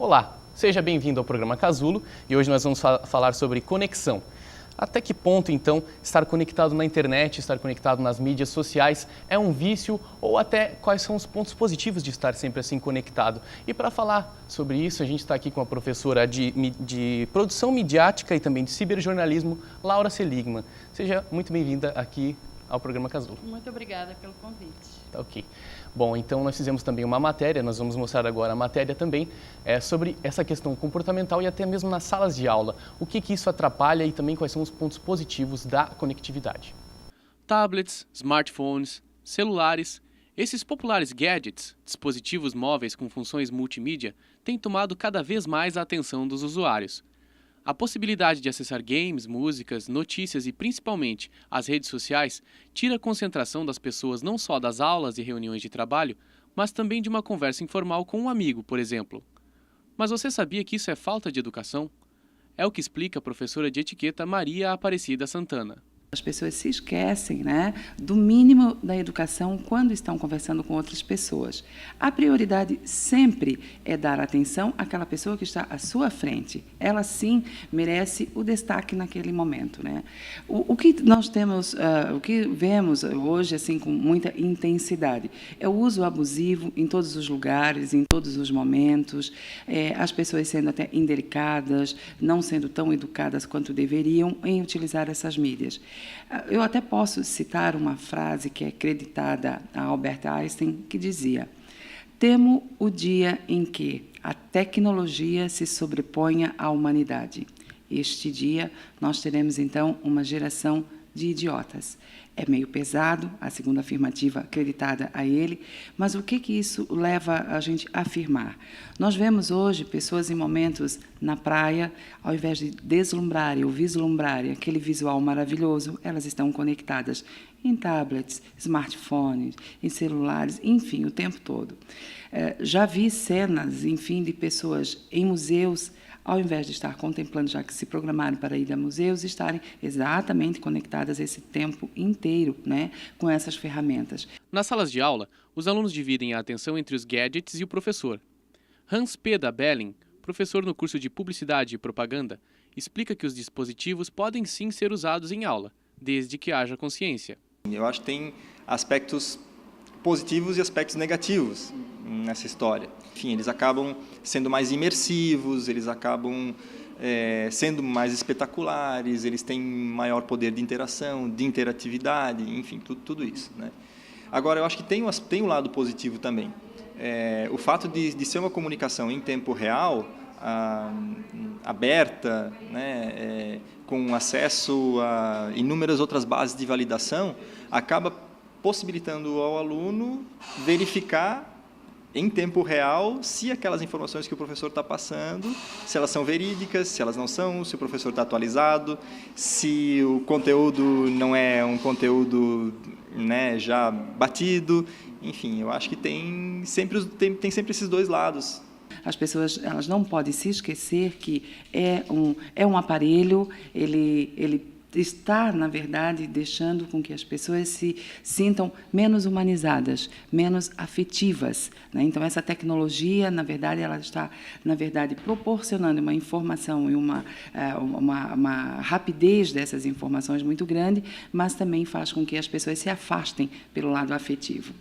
Olá, seja bem-vindo ao programa Casulo e hoje nós vamos falar sobre conexão. Até que ponto, então, estar conectado na internet, estar conectado nas mídias sociais é um vício ou até quais são os pontos positivos de estar sempre assim conectado? E para falar sobre isso, a gente está aqui com a professora de produção midiática e também de ciberjornalismo, Laura Seligman. Seja muito bem-vinda aqui ao programa Casulo. Muito obrigada pelo convite. Tá ok. Bom, então nós fizemos também uma matéria, nós vamos mostrar agora a matéria também sobre essa questão comportamental e até mesmo nas salas de aula. O que isso atrapalha e também quais são os pontos positivos da conectividade. Tablets, smartphones, celulares, esses populares gadgets, dispositivos móveis com funções multimídia, têm tomado cada vez mais a atenção dos usuários. A possibilidade de acessar games, músicas, notícias e, principalmente, as redes sociais tira a concentração das pessoas não só das aulas e reuniões de trabalho, mas também de uma conversa informal com um amigo, por exemplo. Mas você sabia que isso é falta de educação? É o que explica a professora de etiqueta Maria Aparecida Santana. As pessoas se esquecem, do mínimo da educação quando estão conversando com outras pessoas. A prioridade sempre é dar atenção àquela pessoa que está à sua frente. Ela, sim, merece o destaque naquele momento. O que nós temos, o que vemos hoje assim, com muita intensidade é o uso abusivo em todos os lugares, em todos os momentos, as pessoas sendo até indelicadas, não sendo tão educadas quanto deveriam em utilizar essas mídias. Eu até posso citar uma frase que é creditada a Albert Einstein, que dizia: "Temo o dia em que a tecnologia se sobreponha à humanidade. Este dia nós teremos, então, uma geração de idiotas." É meio pesado, a segunda afirmativa acreditada a ele, mas o que isso leva a gente a afirmar? Nós vemos hoje pessoas em momentos na praia, ao invés de deslumbrarem ou vislumbrarem aquele visual maravilhoso, elas estão conectadas em tablets, smartphones, em celulares, enfim, o tempo todo. Já vi cenas, enfim, de pessoas em museus, ao invés de estar contemplando, já que se programaram para ir a museus, estarem exatamente conectadas esse tempo inteiro, com essas ferramentas. Nas salas de aula, os alunos dividem a atenção entre os gadgets e o professor. Hans Peda Belling, professor no curso de Publicidade e Propaganda, explica que os dispositivos podem sim ser usados em aula, desde que haja consciência. Eu acho que tem aspectos positivos e aspectos negativos nessa história. Enfim, eles acabam sendo mais imersivos, eles acabam sendo mais espetaculares, eles têm maior poder de interação, de interatividade, enfim, tudo isso. Agora, eu acho que tem um lado positivo também. O fato de ser uma comunicação em tempo real, aberta, com acesso a inúmeras outras bases de validação, acaba possibilitando ao aluno verificar em tempo real se aquelas informações que o professor está passando, se elas são verídicas, se elas não são, se o professor está atualizado, se o conteúdo não é um conteúdo já batido. Enfim, eu acho que tem sempre esses dois lados. As pessoas elas não podem se esquecer que é um aparelho, ele está, na verdade, deixando com que as pessoas se sintam menos humanizadas, menos afetivas. Então, essa tecnologia, na verdade, ela está, proporcionando uma informação e uma rapidez dessas informações muito grande, mas também faz com que as pessoas se afastem pelo lado afetivo.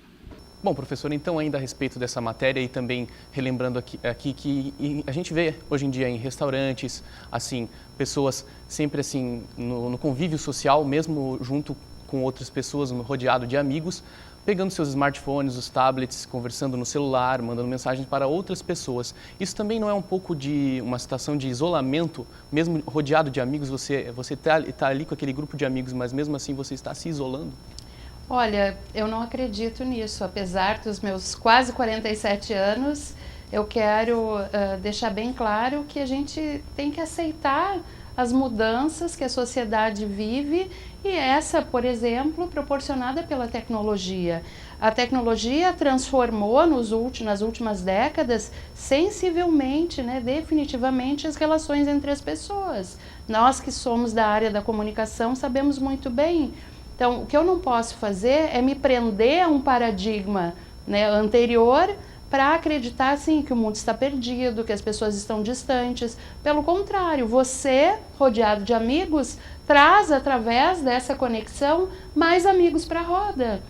Bom, professor, então ainda a respeito dessa matéria e também relembrando aqui que a gente vê hoje em dia em restaurantes, assim, pessoas sempre assim no convívio social, mesmo junto com outras pessoas, rodeado de amigos, pegando seus smartphones, os tablets, conversando no celular, mandando mensagens para outras pessoas. Isso também não é um pouco de uma situação de isolamento, mesmo rodeado de amigos, você tá ali com aquele grupo de amigos, mas mesmo assim você está se isolando? Olha, eu não acredito nisso. Apesar dos meus quase 47 anos, eu quero deixar bem claro que a gente tem que aceitar as mudanças que a sociedade vive e essa, por exemplo, proporcionada pela tecnologia. A tecnologia transformou nas últimas décadas sensivelmente, definitivamente, as relações entre as pessoas. Nós que somos da área da comunicação sabemos muito bem. Então, o que eu não posso fazer é me prender a um paradigma anterior, para acreditar assim, que o mundo está perdido, que as pessoas estão distantes. Pelo contrário, você, rodeado de amigos, traz através dessa conexão mais amigos para a roda.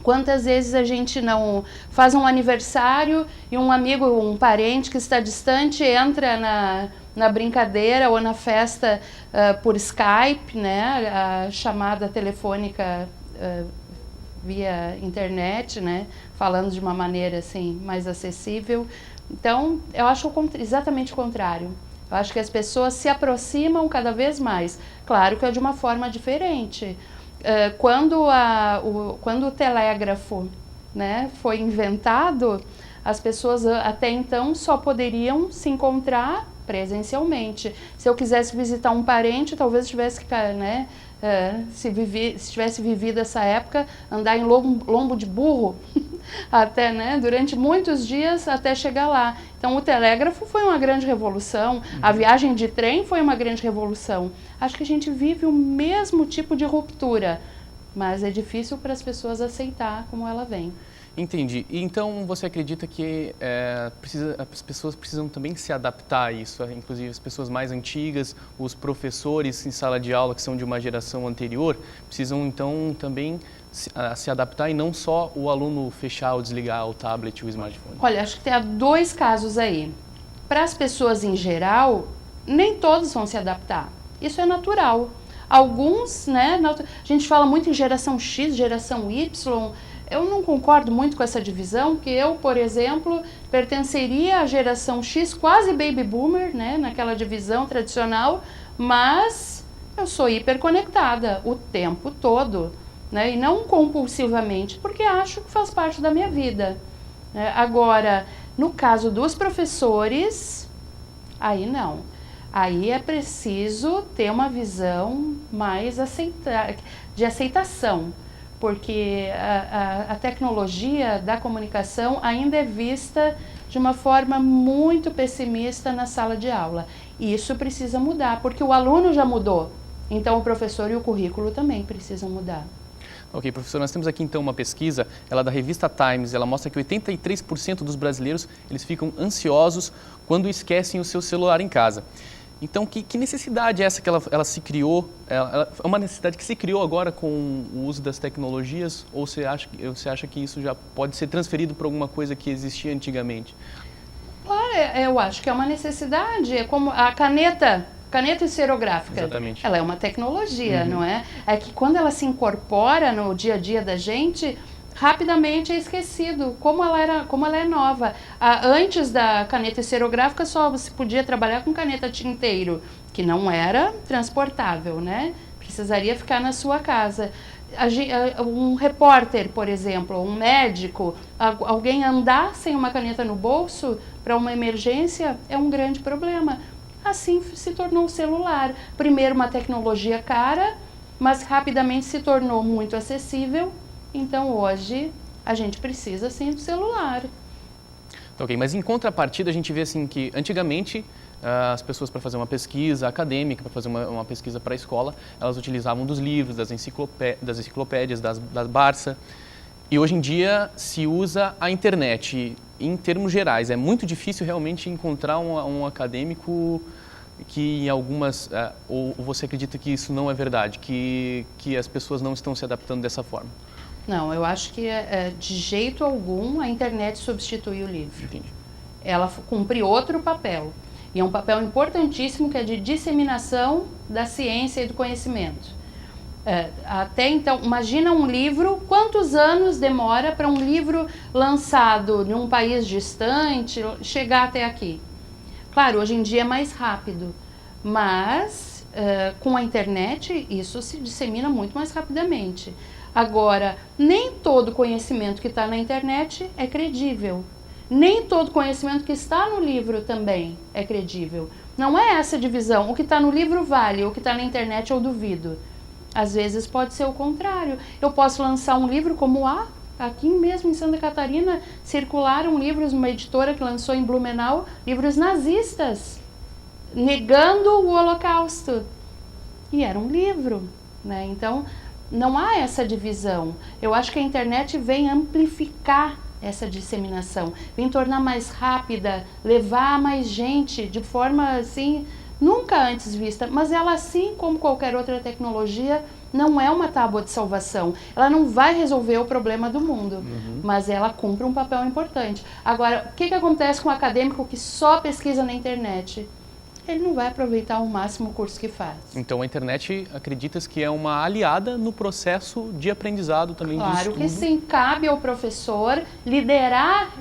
Quantas vezes a gente não faz um aniversário e um amigo, um parente que está distante entra na brincadeira ou na festa por Skype, né, a chamada telefônica via internet, né, falando de uma maneira assim mais acessível. Então, eu acho exatamente o contrário. Eu acho que as pessoas se aproximam cada vez mais. Claro que é de uma forma diferente. Quando o telégrafo, né, foi inventado, as pessoas até então só poderiam se encontrar presencialmente. Se eu quisesse visitar um parente, talvez tivesse que, né, se tivesse vivido essa época, andar em lombo de burro até, né, durante muitos dias até chegar lá. Então o telégrafo foi uma grande revolução, a viagem de trem foi uma grande revolução. Acho que a gente vive o mesmo tipo de ruptura, mas é difícil para as pessoas aceitar como ela vem. Entendi. E então você acredita que as pessoas precisam também se adaptar a isso, inclusive as pessoas mais antigas, os professores em sala de aula que são de uma geração anterior, precisam então também se adaptar e não só o aluno fechar ou desligar o tablet ou o smartphone? Olha, acho que tem dois casos aí. Para as pessoas em geral, nem todos vão se adaptar. Isso é natural. Alguns, né, a gente fala muito em geração X, geração Y. Eu não concordo muito com essa divisão, que eu, por exemplo, pertenceria à geração X, quase baby boomer, né, naquela divisão tradicional, mas eu sou hiperconectada o tempo todo, né, e não compulsivamente, porque acho que faz parte da minha vida. Agora, no caso dos professores, aí não. Aí é preciso ter uma visão mais de aceitação, porque a tecnologia da comunicação ainda é vista de uma forma muito pessimista na sala de aula. E isso precisa mudar, porque o aluno já mudou, então o professor e o currículo também precisam mudar. Ok, professor, nós temos aqui então uma pesquisa, ela é da revista Times, ela mostra que 83% dos brasileiros eles ficam ansiosos quando esquecem o seu celular em casa. Então, que necessidade é essa que ela se criou? É uma necessidade que se criou agora com o uso das tecnologias? Ou você acha que isso já pode ser transferido para alguma coisa que existia antigamente? Claro, eu acho que é uma necessidade. É como a caneta esferográfica. Exatamente. Ela é uma tecnologia, não é? É que quando ela se incorpora no dia a dia da gente, rapidamente é esquecido como ela é nova. Antes da caneta esferográfica só se podia trabalhar com caneta tinteiro, que não era transportável, né? Precisaria ficar na sua casa. Um repórter, por exemplo, um médico, alguém andar sem uma caneta no bolso para uma emergência é um grande problema. Assim se tornou o celular. Primeiro uma tecnologia cara, mas rapidamente se tornou muito acessível. Então, hoje, a gente precisa, sim, do celular. Ok, mas em contrapartida, a gente vê assim que, antigamente, as pessoas, para fazer uma pesquisa acadêmica, para fazer uma pesquisa para a escola, elas utilizavam dos livros, das enciclopédias, das Barça. E hoje em dia, se usa a internet. Em termos gerais, é muito difícil realmente encontrar um acadêmico que em algumas... ou você acredita que isso não é verdade, que as pessoas não estão se adaptando dessa forma? Não, eu acho que de jeito algum a internet substitui o livro. Entendi. Ela cumpre outro papel. E é um papel importantíssimo que é de disseminação da ciência e do conhecimento. Até então, imagina um livro, quantos anos demora para um livro lançado em um país distante chegar até aqui? Claro, hoje em dia é mais rápido, mas com a internet isso se dissemina muito mais rapidamente. Agora, nem todo conhecimento que está na internet é credível. Nem todo conhecimento que está no livro também é credível. Não é essa divisão. O que está no livro vale, o que está na internet eu duvido. Às vezes pode ser o contrário. Eu posso lançar um livro como aqui mesmo em Santa Catarina, circularam livros, uma editora que lançou em Blumenau, livros nazistas, negando o Holocausto. E era um livro, né? Então, não há essa divisão. Eu acho que a internet vem amplificar essa disseminação, vem tornar mais rápida, levar mais gente de forma assim nunca antes vista, mas ela, assim como qualquer outra tecnologia, não é uma tábua de salvação. Ela não vai resolver o problema do mundo, mas ela cumpre um papel importante. Agora, o que acontece com um acadêmico que só pesquisa na internet? Ele não vai aproveitar ao máximo o curso que faz. Então a internet, acreditas que é uma aliada no processo de aprendizado também, de estudo? Claro que sim, cabe ao professor liderar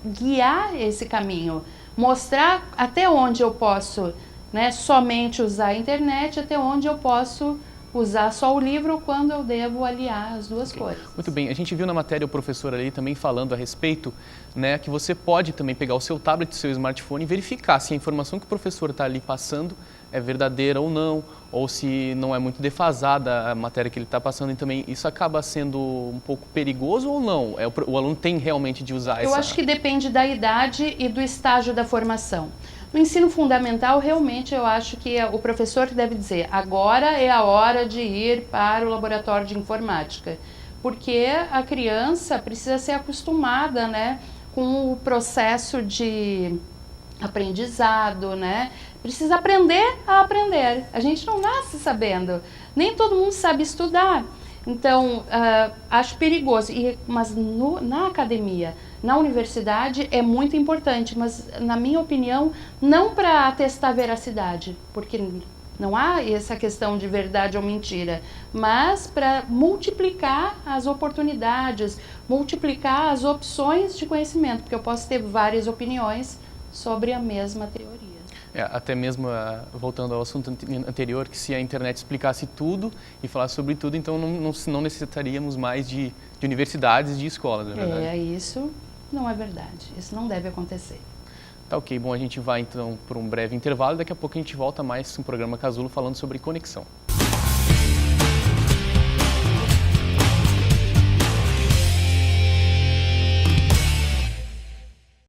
guiar esse caminho, mostrar até onde eu posso, né, somente usar a internet, até onde eu posso usar só o livro, quando eu devo aliar as duas coisas. Muito bem, a gente viu na matéria o professor ali também falando a respeito, né, que você pode também pegar o seu tablet, o seu smartphone e verificar se a informação que o professor está ali passando é verdadeira ou não, ou se não é muito defasada a matéria que ele está passando, e também isso acaba sendo um pouco perigoso ou não? O aluno tem realmente de usar essa... Eu acho que depende da idade e do estágio da formação. No ensino fundamental, realmente, eu acho que o professor deve dizer, agora é a hora de ir para o laboratório de informática, porque a criança precisa ser acostumada, né, com o processo de aprendizado, né? Precisa aprender a aprender. A gente não nasce sabendo, nem todo mundo sabe estudar. Então, acho perigoso, mas na academia, na universidade é muito importante, mas na minha opinião, não para testar a veracidade, porque não há essa questão de verdade ou mentira, mas para multiplicar as oportunidades, multiplicar as opções de conhecimento, porque eu posso ter várias opiniões sobre a mesma teoria. Até mesmo, voltando ao assunto anterior, que se a internet explicasse tudo e falasse sobre tudo, então não necessitaríamos mais de universidades e de escolas, não é verdade? Isso não é verdade. Isso não deve acontecer. Tá ok, bom, a gente vai então por um breve intervalo e daqui a pouco a gente volta mais no programa Casulo falando sobre conexão.